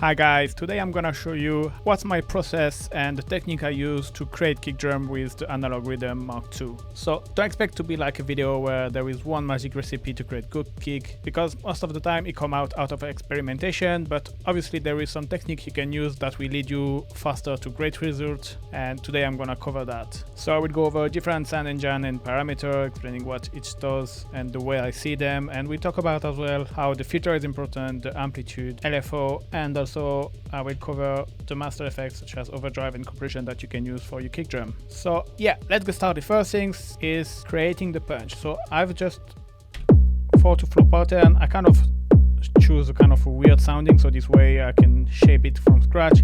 Hi guys, today I'm gonna show you what's my process and the technique I use to create kick drum with the Analog Rytm Mark II. So don't expect to be like a video where there is one magic recipe to create good kick, because most of the time it comes out of experimentation, but obviously there is some technique you can use that will lead you faster to great results, and today I'm gonna cover that. So I will go over different sound engine and parameter, explaining what each does and the way I see them, and we talk about as well how the filter is important, the amplitude, LFO, and also I will cover the master effects such as overdrive and compression that you can use for your kick drum. So yeah, let's get started. First things is creating the punch. So I've just, for to flow pattern, I kind of choose a kind of a weird sounding, so this way I can shape it from scratch.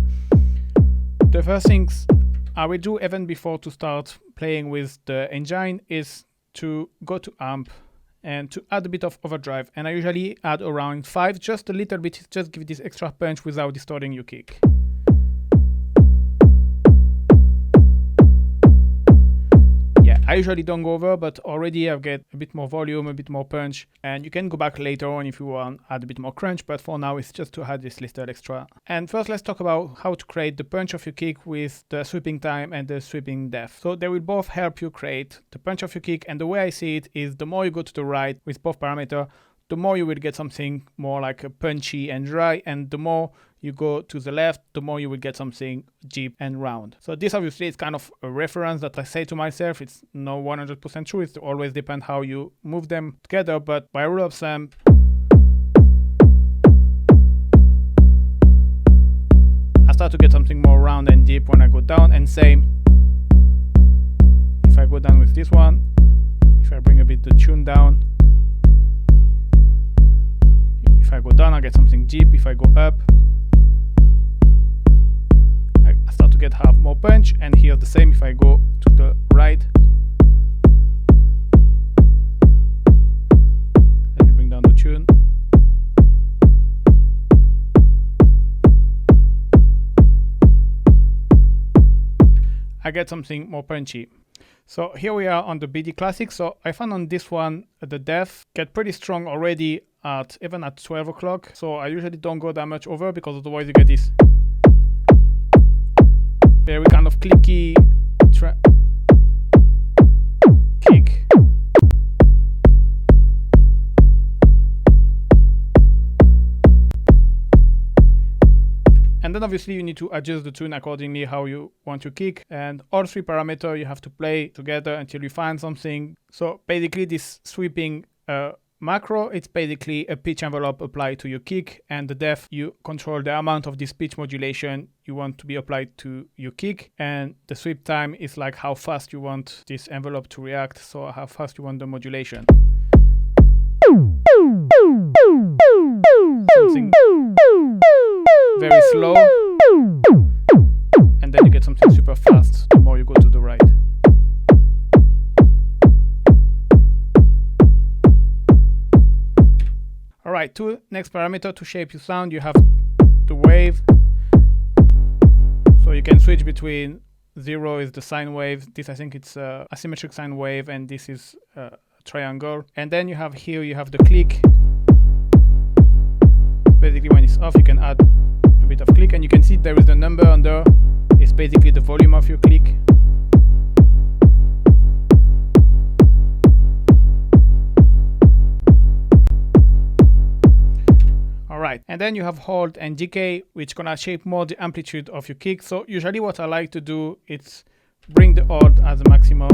The first things I will do even before to start playing with the engine is to go to amp and to add a bit of overdrive, and I usually add around 5, just a little bit, just give this extra punch without distorting your kick. Yeah, I usually don't go over, but already I've got a bit more volume, a bit more punch, and you can go back later on if you want add a bit more crunch, but for now it's just to add this little extra. And first let's talk about how to create the punch of your kick with the sweeping time and the sweeping depth. So they will both help you create the punch of your kick, and the way I see it is the more you go to the right with both parameters, the more you will get something more like a punchy and dry, and the more you go to the left, the more you will get something deep and round. So this obviously is kind of a reference that I say to myself. It's no 100% true. It always depends how you move them together, but by rule of thumb, I start to get something more round and deep when I go down, and same if I go down with this one. If I bring a bit the tune down, if I go down I get something deep. If I go up I start to have more punch, and here the same. If I go to the right, let me bring down the tune. I get something more punchy. So here we are on the BD Classic. So I found on this one the depth get pretty strong already even at 12 o'clock. So I usually don't go that much over, because otherwise you get this very kind of clicky kick. And then obviously you need to adjust the tune accordingly how you want to kick, and all 3 parameters you have to play together until you find something. So basically this sweeping macro, it's basically a pitch envelope applied to your kick, and the depth, you control the amount of this pitch modulation you want to be applied to your kick, and the sweep time is like how fast you want this envelope to react, so how fast you want the modulation. Something very slow, and then you get something super fast the more you go to the right. Alright, next parameter to shape your sound, you have the wave. So you can switch between 0 is the sine wave, this I think it's a asymmetric sine wave, and this is a triangle. And then you have here, you have the click. Basically when it's off you can add a bit of click, and you can see there is the number under, it's basically the volume of your click. Alright, and then you have hold and decay, which gonna shape more the amplitude of your kick. So usually what I like to do is bring the hold as a maximum,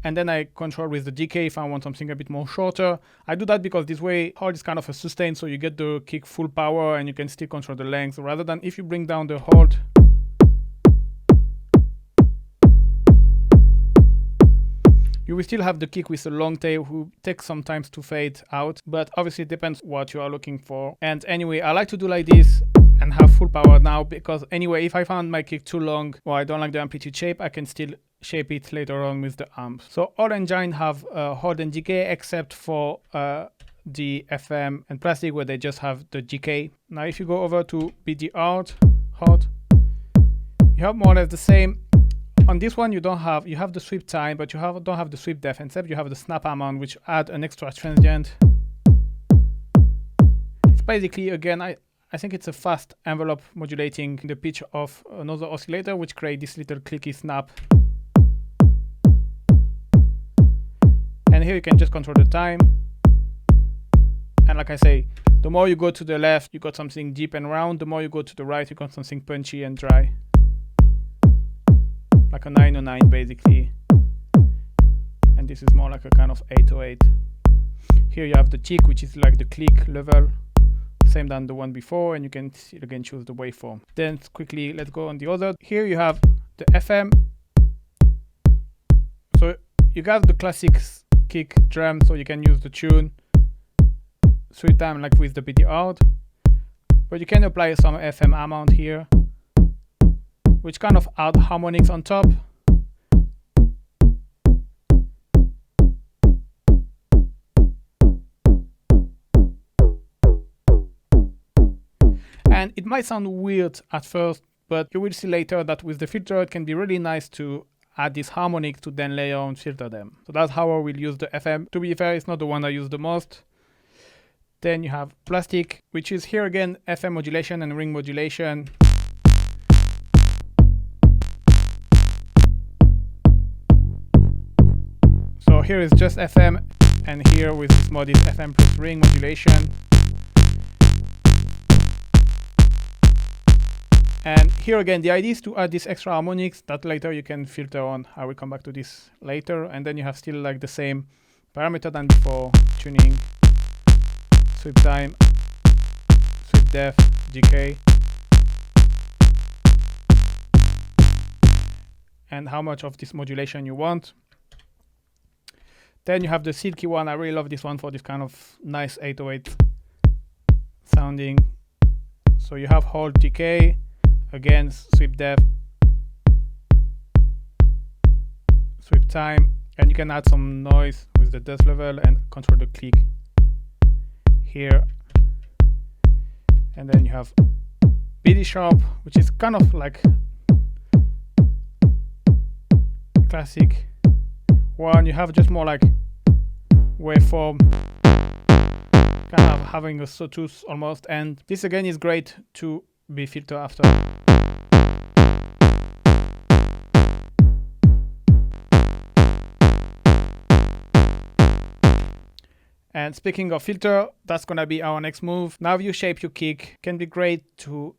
and then I control with the decay if I want something a bit more shorter. I do that because this way hold is kind of a sustain, so you get the kick full power and you can still control the length, rather than if you bring down the hold, you will still have the kick with a long tail who takes some time to fade out, but obviously it depends what you are looking for. And anyway, I like to do like this and have full power now, because anyway, if I found my kick too long or I don't like the amplitude shape, I can still shape it later on with the amp. So all engines have hold and decay, except for the FM and plastic, where they just have the decay. Now if you go over to BD hard, you have more or less the same. On this one, you have the sweep time, but you don't have the sweep depth, except you have the snap amount, which add an extra transient. basically, again, I think it's a fast envelope modulating the pitch of another oscillator, which creates this little clicky snap. And here you can just control the time. And like I say, the more you go to the left, you got something deep and round. The more you go to the right, you got something punchy and dry. Like a 909 basically. And this is more like a kind of 808. Here you have the tick, which is like the click level. Same than the one before, and you can again choose the waveform. Then quickly, let's go on the other. Here you have the FM. So you got the classic kick drum, so you can use the tune 3 times like with the PT out. But you can apply some FM amount here, which kind of add harmonics on top. And it might sound weird at first, but you will see later that with the filter, it can be really nice to add these harmonics to then layer on filter them. So that's how I will use the FM. To be fair, it's not the one I use the most. Then you have plastic, which is here again, FM modulation and ring modulation. So here is just FM, and here with this mod is FM plus ring modulation. And here again, the idea is to add these extra harmonics that later you can filter on. I will come back to this later. And then you have still like the same parameter than before: tuning, sweep time, sweep depth, decay, and how much of this modulation you want. Then you have the SILKY one. I really love this one for this kind of nice 808 sounding. So you have hold, decay. Again, sweep depth, sweep time, and you can add some noise with the dust level and control the click here. And then you have BD sharp, which is kind of like classic one. You have just more like waveform, kind of having a sawtooth almost. And this again is great to be filtered after. And speaking of filter, that's gonna be our next move. Now you shape your kick. Can be great to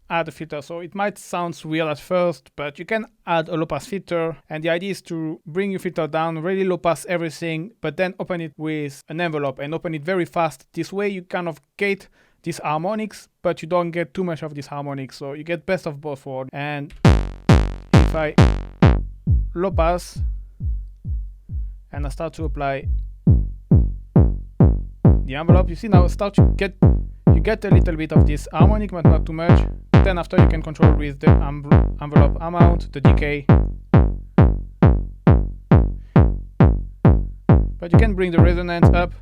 add a filter. So it might sound weird at first, but you can add a low pass filter. And the idea is to bring your filter down, really low pass everything, but then open it with an envelope and open it very fast. This way you kind of get these harmonics, but you don't get too much of these harmonics. So you get best of both worlds. And if I low pass and I start to apply the envelope, you see now start to get a little bit of this harmonic, but not too much. Then after you can control with the envelope amount, the decay. But you can bring the resonance up.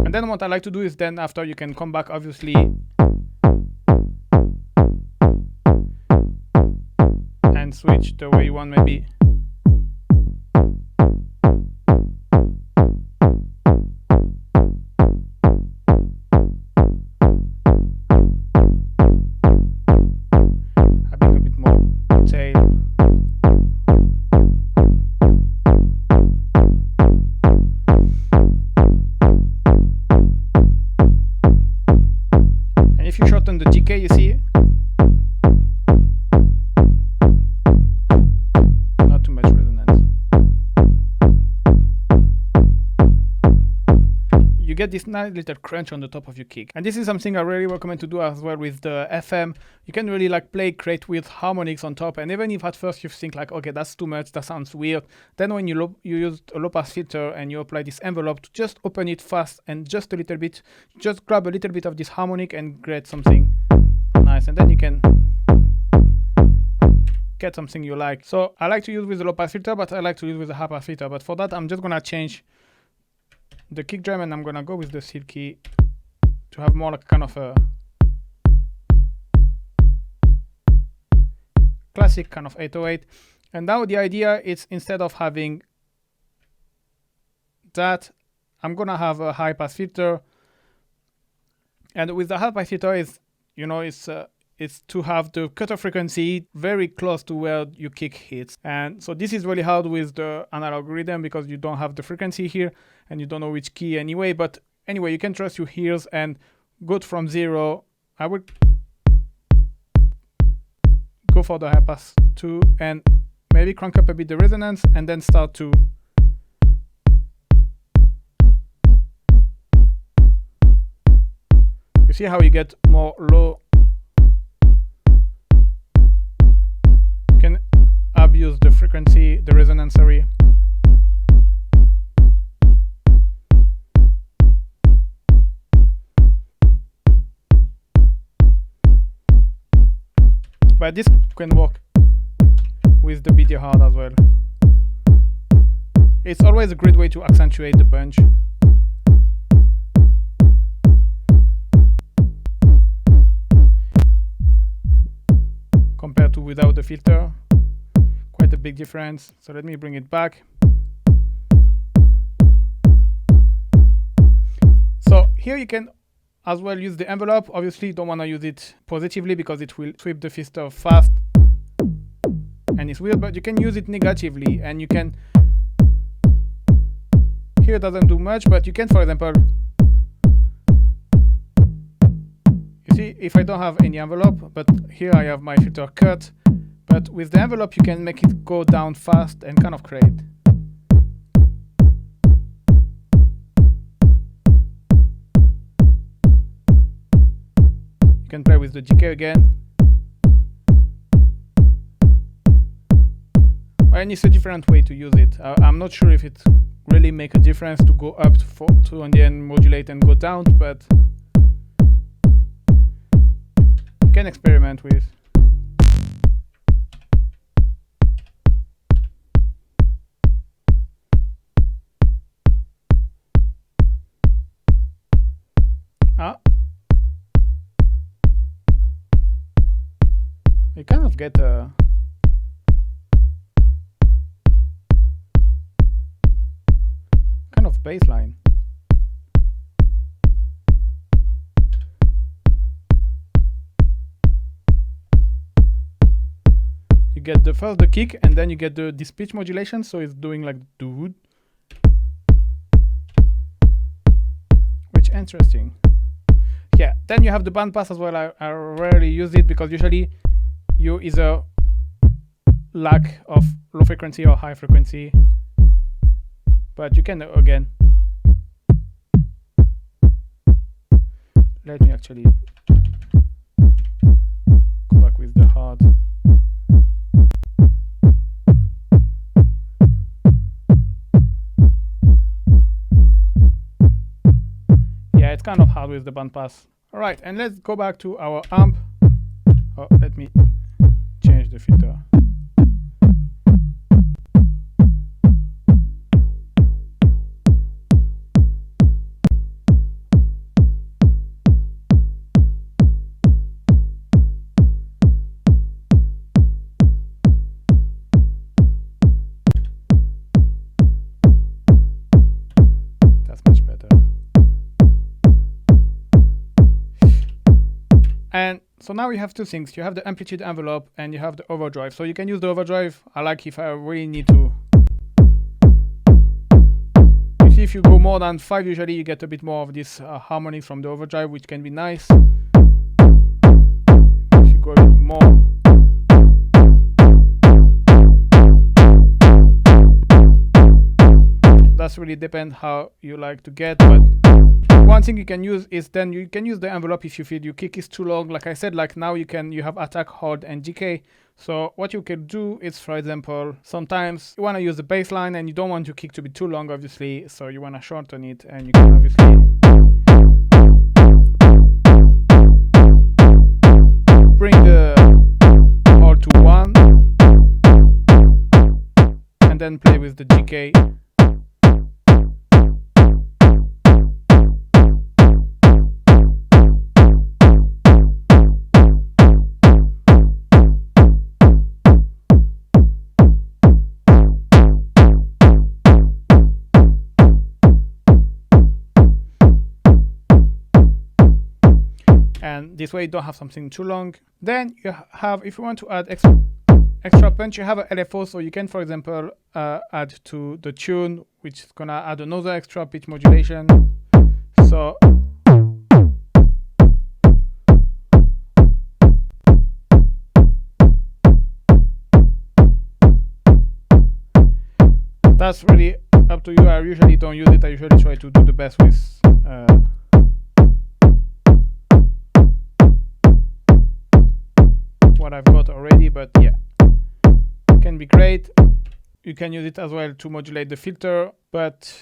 And then what I like to do is then after you can come back obviously and switch the way you want maybe. Having a bit more tail. And if you shorten the decay, you see get this nice little crunch on the top of your kick. And this is something I really recommend to do as well with the FM. You can really like play great with harmonics on top, and even if at first you think like, okay, that's too much, that sounds weird, then when you use a low pass filter and you apply this envelope to just open it fast and just a little bit, just grab a little bit of this harmonic and create something nice, and then you can get something you like. So I like to use with the low pass filter, but I like to use with the high pass filter. But for that, I'm just gonna change the kick drum and I'm gonna go with the SILKY to have more like kind of a classic kind of 808. And now the idea is, instead of having that, I'm gonna have a high pass filter. And with the high pass filter is, you know, it's to have the cutoff frequency very close to where your kick hits. And so this is really hard with the analog rhythm because you don't have the frequency here and you don't know which key anyway. But anyway, you can trust your ears and go from 0. I would go for the high pass 2 and maybe crank up a bit the resonance and then start to you see how you get more low. You can abuse the frequency, the resonance, sorry. But this can work with the BD hard as well. It's always a great way to accentuate the punch. Compared to without the filter, quite a big difference. So let me bring it back. So here you can as well use the envelope. Obviously you don't want to use it positively because it will sweep the filter fast and it's weird, but you can use it negatively and you can, here it doesn't do much, but you can, for example, you see if I don't have any envelope, but here I have my filter cut, but with the envelope you can make it go down fast and kind of create. You can play with the decay again. And it's a different way to use it. I'm not sure if it really make a difference to go up to and then modulate and go down, but you can experiment with. You kind of get a kind of bass line. You get first the kick and then you get this pitch modulation, so it's doing like dude, which interesting. Yeah, then you have the bandpass as well. I rarely use it because usually you either lack of low frequency or high frequency, but you can again. Let me actually go back with the hard. Yeah, it's kind of hard with the bandpass. All right, and let's go back to our amp. Oh, let me change the filter. That's much better. And so now you have two things. You have the amplitude envelope and you have the overdrive. So you can use the overdrive. I like if I really need to. You see, if you go more than 5, usually you get a bit more of this harmonics from the overdrive, which can be nice. If you go a bit more. That's really depend how you like to get, but one thing you can use is then you can use the envelope if you feel your kick is too long. Like I said, like now you have attack, hold, and decay. So what you can do is, for example, sometimes you want to use the bass line and you don't want your kick to be too long, obviously. So you want to shorten it, and you can obviously bring the hold to 1 and then play with the decay. and this way you don't have something too long. Then you have, if you want to add extra punch, you have a LFO, so you can, for example, add to the tune, which is gonna add another extra pitch modulation. So that's really up to you. I usually don't use it. I usually try to do the best with what I've got already, but yeah, can be great. You can use it as well to modulate the filter, but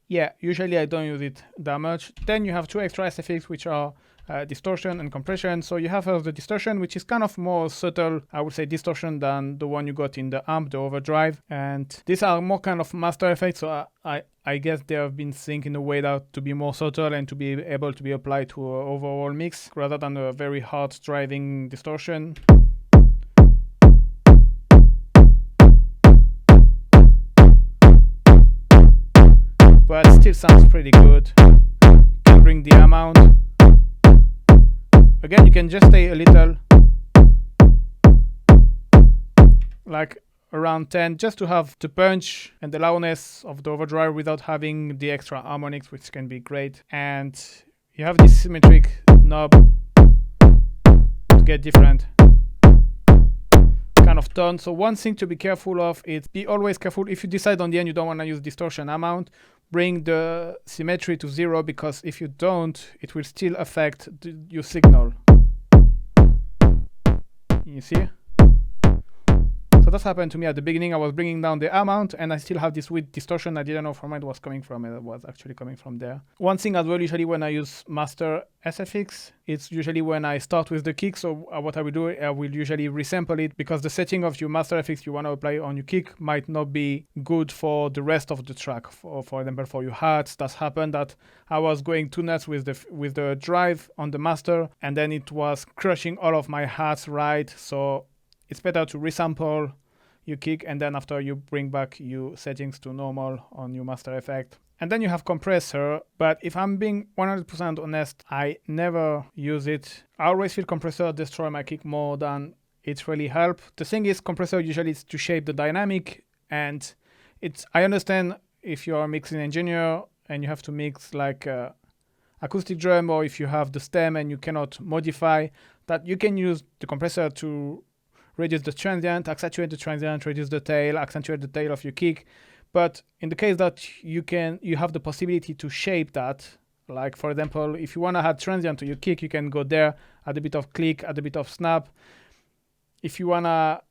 yeah, usually I don't use it that much. Then you have two extra SFX, which are distortion and compression. So you have the distortion, which is kind of more subtle, I would say, distortion than the one you got in the amp, the Overdrive. And these are more kind of master effects. So I guess they have been synced in a way that to be more subtle and to be able to be applied to an overall mix rather than a very hard driving distortion. But it still sounds pretty good. You can bring the amount. Again, you can just stay a little, like around 10, just to have the punch and the loudness of the overdrive without having the extra harmonics, which can be great. And you have this symmetric knob to get different kind of tone. So one thing to be careful of is be always careful if you decide on the end you don't want to use distortion amount, bring the symmetry to 0, because if you don't, it will still affect your signal. You see? So that's happened to me at the beginning. I was bringing down the amount and I still have this weird distortion. I didn't know from where it was coming from. It was actually coming from there. One thing as well, usually when I use master SFX, it's usually when I start with the kick. So what I will do, I will usually resample it, because the setting of your master FX you want to apply on your kick might not be good for the rest of the track. For example, for your hats, that's happened that I was going too nuts with the drive on the master, and then it was crushing all of my hats, right? So it's better to resample your kick, and then after you bring back your settings to normal on your master effect. And then you have compressor, but if I'm being 100% honest, I never use it. I always feel compressor destroy my kick more than it really help. The thing is, compressor usually is to shape the dynamic, and I understand if you're a mixing engineer and you have to mix like acoustic drum, or if you have the stem and you cannot modify that, you can use the compressor to reduce the transient, accentuate the transient, reduce the tail, accentuate the tail of your kick. But in the case that you have the possibility to shape that, like for example, if you want to add transient to your kick, you can go there, add a bit of click, add a bit of snap. If you want to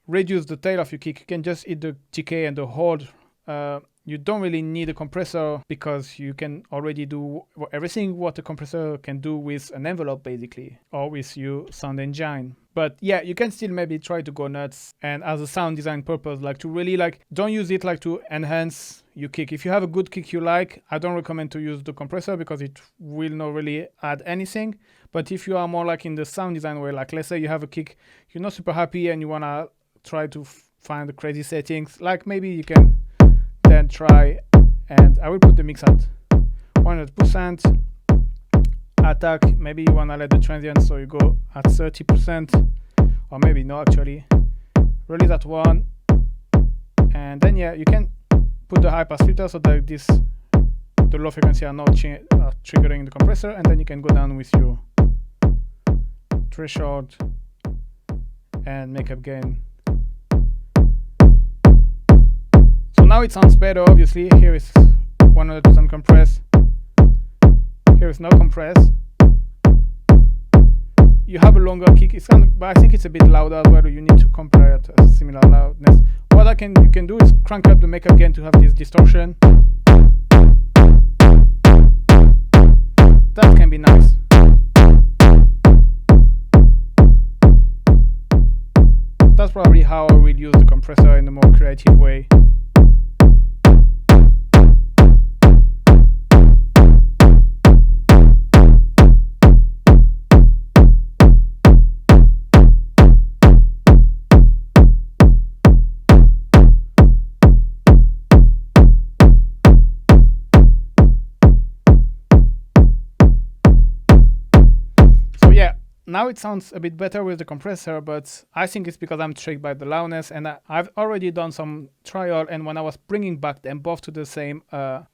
reduce the tail of your kick, you can just hit the TK and the hold. You don't really need a compressor, because you can already do everything what a compressor can do with an envelope, basically, or with your sound engine. But yeah, you can still maybe try to go nuts, and as a sound design purpose, like to really don't use it like to enhance your kick. If you have a good kick you like, I don't recommend to use the compressor, because it will not really add anything. But if you are more like in the sound design way, like let's say you have a kick you're not super happy and you want to try to find the crazy settings, like maybe you can then try, and I will put the mix at 100%. Attack, maybe you want to let the transient, so you go at 30%, or maybe no, actually release at 1, and then yeah, you can put the high pass filter so that the low frequency are not triggering the compressor, and then you can go down with your threshold and makeup gain. So now it sounds better. Obviously here is 100% compress, here is no compress. You have a longer kick, but I think it's a bit louder as well. You need to compare it to a similar loudness. What you can do is crank up the makeup gain to have this distortion. That can be nice. That's probably how I will use the compressor in a more creative way. now it sounds a bit better with the compressor, but I think it's because I'm tricked by the loudness, and I've already done some trial, and when I was bringing back them both to the same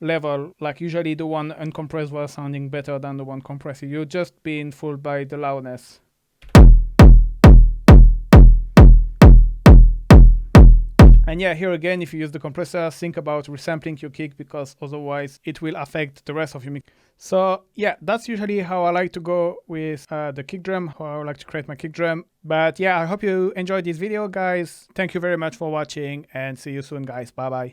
level, like usually the one uncompressed was sounding better than the one compressed. You're just being fooled by the loudness. And yeah, here again, if you use the compressor, think about resampling your kick, because otherwise it will affect the rest of your mix. So yeah, that's usually how I like to go with the kick drum, how I like to create my kick drum. But yeah, I hope you enjoyed this video, guys. Thank you very much for watching, and see you soon, guys. Bye bye.